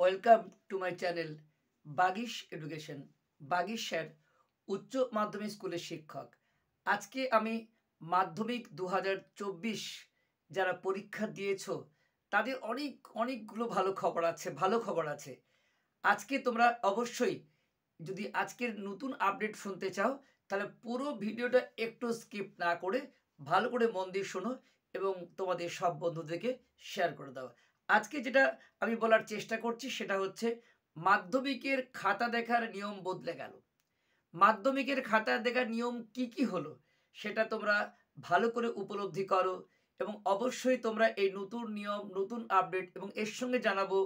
Welcome to my channel Bagish education. Bagish sir উচ্চ মাধ্যমিক স্কুলের শিক্ষক। আজকে আমি মাধ্যমিক 2024 যারা পরীক্ষা দিয়েছো তাদের অনেকগুলো ভালো খবর আছে। আজকে তোমরা অবশ্যই যদি আজকের নতুন আপডেট শুনতে চাও তাহলে পুরো ভিডিওটা একটু স্কিপ না করে ভালো করে মন দিয়ে শোনো এবং তোমাদের সব বন্ধুদেরকে শেয়ার করে দাও। আজকে যেটা আমি বলার চেষ্টা করছি সেটা হচ্ছে মাধ্যমিকের খাতা দেখার নিয়ম বদলে গেল। মাধ্যমিকের খাতা দেখার নিয়ম কি হলো সেটা তোমরা ভালো করে উপলব্ধি করো এবং অবশ্যই তোমরা এই নতুন নিয়ম, নতুন আপডেট এবং এর সঙ্গে জানাবো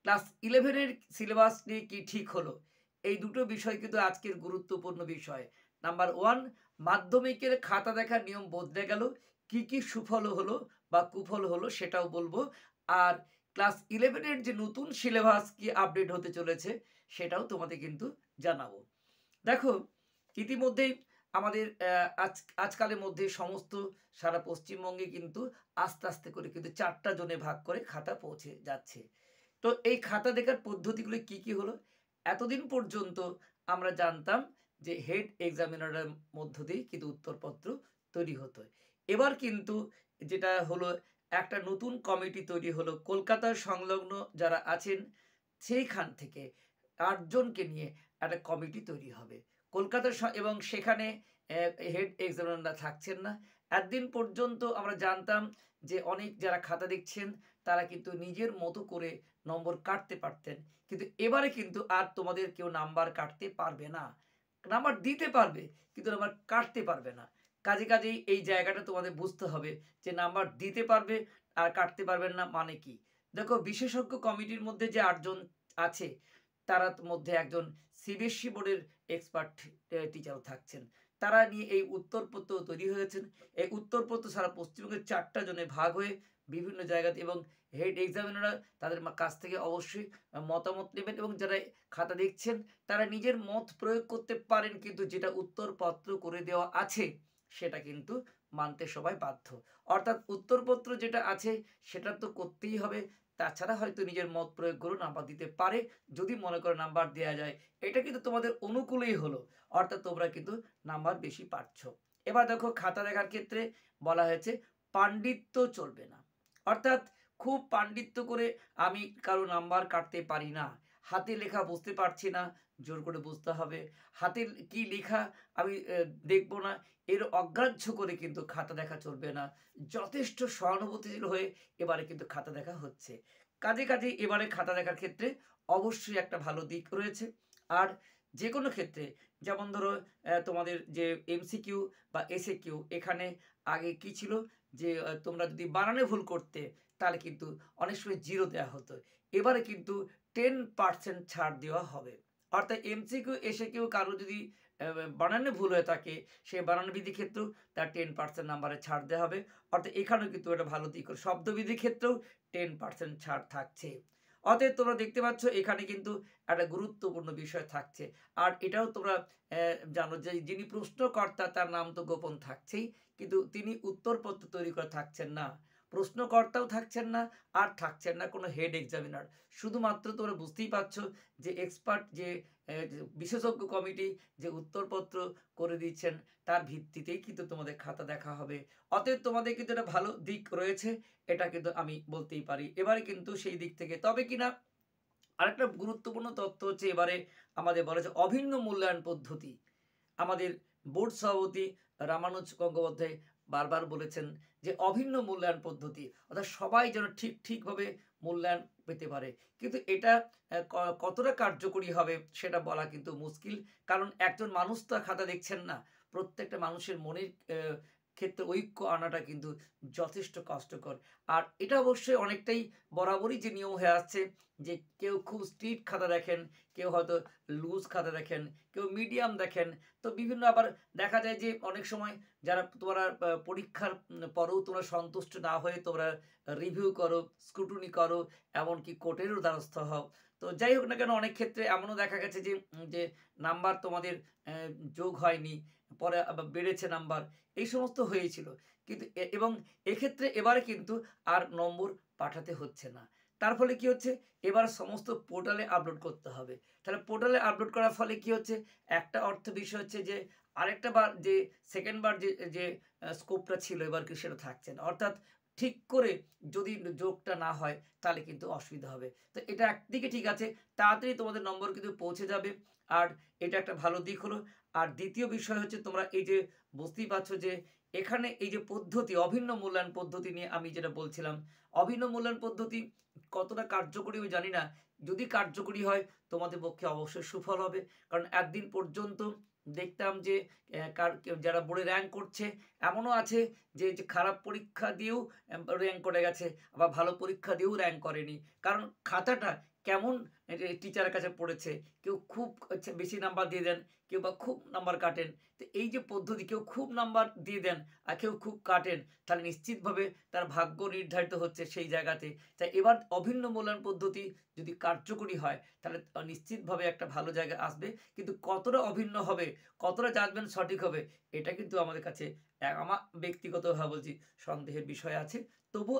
ক্লাস 11-এর সিলেবাস নিয়ে কি ঠিক হলো। এই দুটো বিষয় কিন্তু আজকের গুরুত্বপূর্ণ বিষয়। নাম্বার 1, মাধ্যমিকের খাতা দেখার নিয়ম বদলে গেল, কি সুফল হলো বা কুফল হলো সেটাও বলবো। আর ক্লাস 11-এর যে নতুন সিলেবাস কি আপডেট হতে চলেছে সেটাও তোমাদের কিন্তু জানাবো। দেখো, ইতিমধ্যেই আমাদের আজকালের মধ্যে সমস্ত সারা পশ্চিমবঙ্গে কিন্তু আস্তে আস্তে করে কিন্তু 4টা জোনে ভাগ করে খাতা পৌঁছে যাচ্ছে। তো এই খাতা দেখার পদ্ধতিগুলো কি হলো? এতদিন পর্যন্ত আমরা জানতাম যে হেড এক্সামিনারের মধ্য দিয়েই কিন্তু উত্তরপত্র তৈরি হতো। এবার কিন্তু যেটা হলো, একটা নতুন কমিটি তৈরি হলো কলকাতার সংলগ্ন যারা আছেন সেইখান থেকে 8 জনকে নিয়ে একটা কমিটি তৈরি হবে কলকাতার এবং সেখানে হেড এক্সামিনাররা থাকছেন না। এতদিন পর্যন্ত আমরা জানতাম যে অনেক যারা খাতা দেখছেন তারা কিন্তু নিজের মতো করে নম্বর কাটতে পারতেন, কিন্তু এবারে কিন্তু আর তোমাদের কেউ নাম্বার কাটতে পারবে না। নাম্বার দিতে পারবে কিন্তু নাম্বার কাটতে পারবে না। কাজেই এই জায়গাটা তোমাদের বুঝতে হবে যে নাম্বার দিতে পারবে আর কাটতে পারবেন না মানে কি। দেখো, বিশেষজ্ঞ কমিটির মধ্যে যে 8 জন আছে তার মধ্যে একজন সিবিএসসি বোর্ডের এক্সপার্ট টিচারও থাকছেন। তারা নিয়ে এই উত্তরপত্র তৈরি হয়েছেন। এই উত্তরপত্র সারা পশ্চিমবঙ্গের 4টা জনে ভাগ হয়ে বিভিন্ন জায়গাতে এবং হেড এক্সামিনাররা তাদের কাছ থেকে অবশ্যই মতামত নেবেন এবং যারা খাতা দেখছেন তারা নিজের মত প্রয়োগ করতে পারেন, কিন্তু যেটা উত্তরপত্র করে দেওয়া আছে সেটা কিন্তু মানতে সবাই বাধ্য। অর্থাৎ উত্তরপত্র যেটা আছে সেটা তো করতেই হবে, তাছাড়া হয়তো নিজের মত প্রয়োগ করে নাম্বার দিতে পারে যদি মনে করে নাম্বার দেওয়া যায়। এটা কিন্তু তোমাদের অনুকূলেই হলো, অর্থাৎ তোমরা কিন্তু নাম্বার বেশি পাচ্ছ। এবার দেখো, খাতা দেখার ক্ষেত্রে বলা হয়েছে পাণ্ডিত্য চলবে না। অর্থাৎ খুব পাণ্ডিত্য করে আমি কারো নাম্বার কাটতে পারি না, হাতে লেখা বুঝতে পারছি না, জোর করে বুঝতে হবে। হাতে কি লেখা আমি দেখব না, এর অগ্রাহ্য করে কিন্তু খাতা দেখা চলবে না। যথেষ্ট সহানুভূতিশীল হয়ে এবারে কিন্তু খাতা দেখা হচ্ছে। কাজে এবারে খাতা দেখার ক্ষেত্রে অবশ্যই একটা ভালো দিক রয়েছে। আর যে কোনো ক্ষেত্রে যেমন ধরো তোমাদের যে এমসিকিউ বা এসএকিউ, এখানে আগে কি ছিল যে তোমরা যদি বানানে ভুল করতে তাহলে কিন্তু অনেক সময় 0 দেওয়া হতো। এবারে কিন্তু 10% ছাড় দেওয়া হবে। অর্থাৎ এমসিকিউ এসএকিউ কারো যদি বানানে ভুল হয়ে থাকে সে বানানবিধি ক্ষেত্রেও তার 10% নাম্বারে ছাড় দেওয়া হবে। অর্থাৎ এখানেও কিন্তু একটা ভালো দিক, শব্দবিধির ক্ষেত্রেও 10% ছাড় থাকছে। অতএব তোমরা দেখতে পাচ্ছ এখানে কিন্তু একটা গুরুত্বপূর্ণ বিষয় থাকছে। আর এটাও তোমরা জানো যে যিনি প্রশ্নকর্তা তার নাম তো গোপন থাকছেই, কিন্তু তিনি উত্তরপত্র তৈরি করে থাকছেন না, প্রশ্নকর্তাও থাকছেন না, আর থাকছেন না কোনো হেড এক্সামিনার। শুধুমাত্র তোমরা বুঝতেই পারছো যে এক্সপার্ট যে বিশেষজ্ঞ কমিটি যে উত্তরপত্র করে দিচ্ছেন তার ভিত্তিতেই কিন্তু তোমাদের খাতা দেখা হবে। অতএব তোমাদের কিন্তু একটা ভালো দিক রয়েছে, এটা কিন্তু আমি বলতেই পারি। এবারে কিন্তু সেই দিক থেকে তবে কিনা আরেকটা গুরুত্বপূর্ণ তথ্য হচ্ছে এবারে আমাদের বলা হচ্ছে অভিন্ন মূল্যায়ন পদ্ধতি। আমাদের বোর্ড সভাপতি রামানুজ গঙ্গোপাধ্যায় বারবার বলেছেন যে অভিন্ন মূল্যায়ন পদ্ধতি, অর্থাৎ সবাই যেন ঠিকভাবে মূল্যায়ন পেতে পারে। কিন্তু এটা কতটা কার্যকরী হবে সেটা বলা কিন্তু মুশকিল, কারণ একজন মানুষ তো খাতা দেখছেন না। প্রত্যেকটা মানুষের মনের ক্ষেত্রে ঐক্য আনাটা কিন্তু যথেষ্ট কষ্টকর। আর এটা অবশ্যই অনেকটাই বরাবরই যে নিয়ম হয়ে আসছে যে কেউ খুব স্ট্রিক্ট খাতা দেখেন, কেউ হয়তো লুজ খাতা দেখেন, কেউ মিডিয়াম দেখেন। তো বিভিন্ন আবার দেখা যায় যে অনেক সময় যারা তোমরা পরীক্ষার পরেও তোমরা সন্তুষ্ট না হয়ে তোমরা রিভিউ করো, স্ক্রুটনি করো, এমনকি কোর্টেরও দ্বারস্থ হও। তো যাই হোক না কেন, অনেক ক্ষেত্রে এমনও দেখা গেছে যে নাম্বার তোমাদের যোগ হয়নি, পরে আবার বেড়েছে নাম্বার, এই সমস্ত হয়েছিল। কিন্তু এবং এক্ষেত্রে এবারে কিন্তু আর নম্বর পাঠাতে হচ্ছে না। তার ফলে কি হচ্ছে, এবার সমস্ত পোর্টালে আপলোড করতে হবে। তাহলে পোর্টালে আপলোড করার ফলে কি হচ্ছে, একটা অর্থ বিষয় হচ্ছে যে আরেকটা বার যে সেকেন্ড বার যে স্কোপটা ছিল এবার কি সেটা থাকছে না। অর্থাৎ ঠিক করে যদি যোগটা না হয় তাহলে কিন্তু অসুবিধা হবে। তো এটা একদিকে ঠিক আছে, তাড়াতাড়ি তোমাদের নম্বর কিন্তু পৌঁছে যাবে, আর এটা একটা ভালো দিক হলো। আর দ্বিতীয় বিষয় হচ্ছে, তোমরা এই যে বুঝতেই পারছো যে এখানে এই যে পদ্ধতি, অভিন্ন মূল্যায়ন পদ্ধতি নিয়ে আমি যেটা বলছিলাম, অভিন্ন মূল্যায়ন পদ্ধতি কতটা কার্যকরী আমি জানি না। যদি কার্যকরী হয় তোমাদের পক্ষে অবশ্যই সুফল হবে। কারণ একদিন পর্যন্ত দেখতাম যে যারা বোর্ডে র্যাঙ্ক করছে, এমনও আছে যে খারাপ পরীক্ষা দিয়েও র্যাঙ্ক করে গেছে, আবার ভালো পরীক্ষা দিয়েও র্যাঙ্ক করেনি। কারণ খাতাটা কেমন টিচারের কাছে পড়েছে, কেউ খুব বেশি নাম্বার দিয়ে দেন, কেউ বা খুব নাম্বার কাটেন। তো এই যে পদ্ধতি, কেউ খুব নাম্বার দিয়ে দেন আর কেউ খুব কাটেন, তাহলে নিশ্চিতভাবে তার ভাগ্য নির্ধারিত হচ্ছে সেই জায়গাতে। তাই এবার অভিন্ন মূল্যায়ন পদ্ধতি যদি কার্যকরী হয় তাহলে নিশ্চিতভাবে একটা ভালো জায়গায় আসবে। কিন্তু কতটা অভিন্ন হবে, কতটা জাজমেন্ট সঠিক হবে, এটা কিন্তু আমাদের কাছে আমার ব্যক্তিগতভাবে বলছি সন্দেহের বিষয় আছে। তবু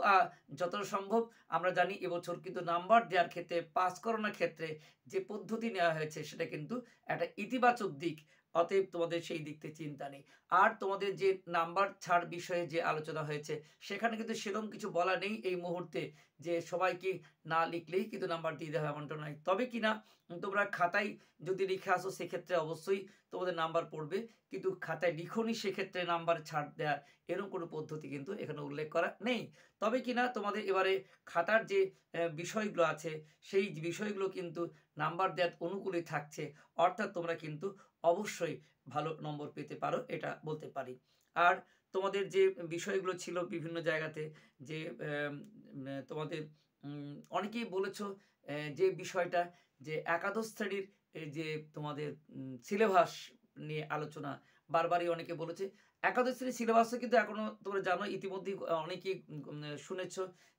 যতটা সম্ভব আমরা জানি এবছর কিন্তু নাম্বার দেওয়ার ক্ষেত্রে, পাস করানোর ক্ষেত্রে যে পদ্ধতি নেওয়া হয়েছে সেটা কিন্তু একটা ইতিবাচক দিক। অতএব তোমাদের সেই দিক থেকে চিন্তা নেই। আর তোমাদের যে নাম্বার ছাড় বিষয়ে যে আলোচনা হয়েছে, সেখানে কিন্তু সেরকম কিছু বলা নেই এই মুহূর্তে যে সবাইকে না লিখলেই কিন্তু নাম্বার দিয়ে দেওয়া হবে, এমনটা নয়। তবে কিনা তোমরা খাতায় যদি লিখে আসো সেক্ষেত্রে অবশ্যই তোমাদের নাম্বার পড়বে, কিন্তু খাতায় লিখোনি সেক্ষেত্রে নাম্বার ছাড় দেওয়া এরকম কোনো পদ্ধতি কিন্তু এখানে উল্লেখ করা নেই। তবে কিনা তোমাদের এবারে খাতার যে বিষয়গুলো আছে সেই বিষয়গুলো কিন্তু নাম্বার দেওয়ার অনুকূলে থাকছে, অর্থাৎ তোমরা কিন্তু অবশ্যই ভালো নম্বর পেতে পারো, এটা বলতে পারি। আর তোমাদের যে বিষয়গুলো ছিল বিভিন্ন জায়গাতে যে তোমাদের অনেকেই বলেছ যে বিষয়টা যে একাদশ শ্রেণীর এই যে তোমাদের সিলেবাস নিয়ে আলোচনা বারবারই অনেকে বলেছে। একাদশ শ্রেণীর সিলেবাসও কিন্তু এখনো তোমরা জানো, ইতিমধ্যেই অনেকেই শুনেছ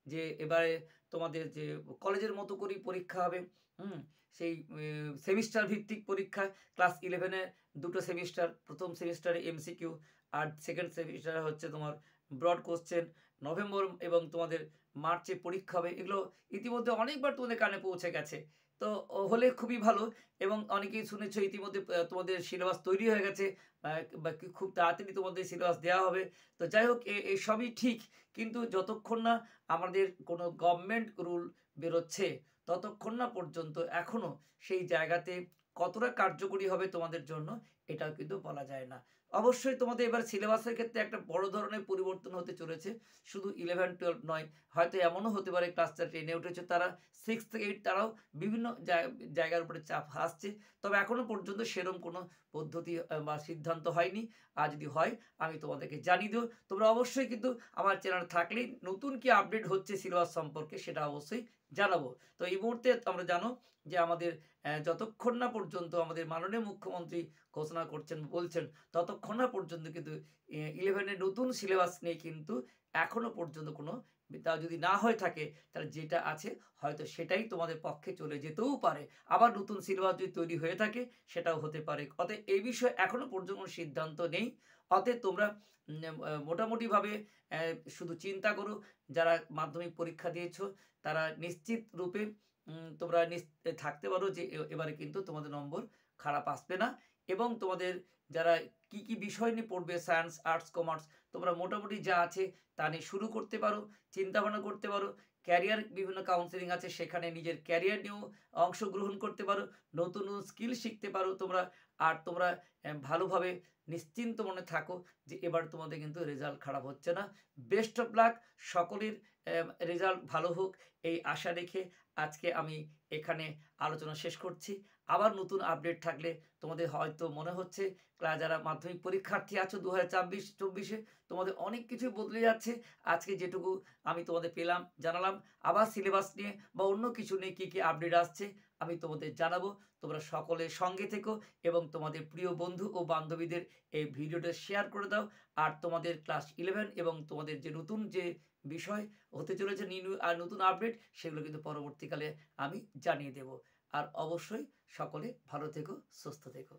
যে এবারে তোমাদের যে কলেজের মতো করেই পরীক্ষা হবে। সেই সেমিস্টার ভিত্তিক পরীক্ষা। ক্লাস 11-এ 2টো সেমিস্টার, প্রথম সেমিস্টারে এমসিকিউ আর সেকেন্ড সেমিস্টারে হচ্ছে তোমার ব্রড কোশ্চেন। নভেম্বর এবং তোমাদের মার্চে পরীক্ষা হবে। এগুলো ইতিমধ্যে অনেকবার তোমাদের কানে পৌঁছে গেছে। তো হলে খুবই ভালো। এবং অনেকেই শুনেছ ইতিমধ্যে তোমাদের সিলেবাস তৈরি হয়ে গেছে, বা খুব তাড়াতাড়ি তোমাদের সিলেবাস দেওয়া হবে। তো যাই হোক, এসবই ঠিক, কিন্তু যতক্ষণ না আমাদের কোনো গভর্নমেন্ট রুল বেরোচ্ছে ততক্ষণ না পর্যন্ত এখনও সেই জায়গাতে কতটা কার্যকরী হবে তোমাদের জন্য এটাও কিন্তু বলা যায় না। অবশ্যই তোমাদের এবার সিলেবাসের ক্ষেত্রে একটা বড় ধরনের পরিবর্তন হতে চলেছে। শুধু 11-12 নয়, হয়তো এমনও হতে পারে ক্লাসটা 10-এ উঠেছে তারা 6 থেকে 8 তারাও বিভিন্ন জায়গার উপরে চাপ আসছে। তবে এখনও পর্যন্ত সেরকম কোনো পদ্ধতি বা সিদ্ধান্ত হয়নি। আর যদি হয় আমি তোমাদেরকে জানিয়ে দেবো। তোমরা অবশ্যই কিন্তু আমার চ্যানেলে থাকলেই নতুন কি আপডেট হচ্ছে সিলেবাস সম্পর্কে সেটা অবশ্যই জানাবো। তো এই মুহূর্তে তোমরা জানো যে আমাদের যতক্ষণ না পর্যন্ত আমাদের মাননীয় মুখ্যমন্ত্রী ঘোষণা করছেন, বলছেন, ততক্ষণ না পর্যন্ত কিন্তু 11-এর নতুন সিলেবাস নিয়ে কিন্তু এখনো পর্যন্ত কোনো, তা যদি না হয়ে থাকে তাহলে যেটা আছে হয়তো সেটাই তোমাদের পক্ষে চলে যেতেও পারে। আবার নতুন সিলেবাস যদি তৈরি হয়ে থাকে সেটাও হতে পারে। অতএব এই বিষয়ে এখনো পর্যন্ত কোনো সিদ্ধান্ত নেই। অতএব তোমরা মোটামুটিভাবে শুধু চিন্তা করো, যারা মাধ্যমিক পরীক্ষা দিয়েছো তারা নিশ্চিত রূপে তোমরা থাকতে পারো যে এবারে কিন্তু তোমাদের নম্বর খারাপ আসবে না। এবং তোমাদের যারা কি বিষয় নিয়ে পড়বে, সায়েন্স, আর্টস, কমার্স, তোমরা মোটামুটি যা আছে তা নিয়ে শুরু করতে পারো, চিন্তাভাবনা করতে পারো। ক্যারিয়ার বিভিন্ন কাউন্সেলিং আছে, সেখানে নিজের ক্যারিয়ার নিয়েও অংশগ্রহণ করতে পারো, নতুন নতুন স্কিল শিখতে পারো তোমরা। আর তোমরা ভালোভাবে নিশ্চিন্ত মনে থাকো যে এবার তোমাদের কিন্তু রেজাল্ট খারাপ হচ্ছে না। বেস্ট অফ লাক, সকলের রেজাল্ট ভালো হোক এই আশা রেখে আজকে আমি এখানে আলোচনা শেষ করছি। আবার নতুন আপডেট থাকলে, তোমাদের হয়তো মনে হচ্ছে যারা মাধ্যমিক পরীক্ষার্থী আছো 2024-24-এ তোমাদের অনেক কিছুই বদলে যাচ্ছে। আজকে যেটুকু আমি তোমাদের পেলাম, জানালাম। আবার সিলেবাস নিয়ে বা অন্য কিছু নিয়ে কী আপডেট আসছে আমি তোমাদের জানাবো। তোমরা সকলে সঙ্গে থেকো এবং তোমাদের প্রিয় বন্ধু ও বান্ধবীদের এই ভিডিওটা শেয়ার করে দাও। আর তোমাদের ক্লাস 11 এবং তোমাদের যে নতুন যে বিষয় হতে চলেছে আর নতুন আপডেট, সেগুলো কিন্তু পরবর্তীকালে আমি জানিয়ে দেব। আর অবশ্যই সকলে ভালো থেকো, সুস্থ থেকো।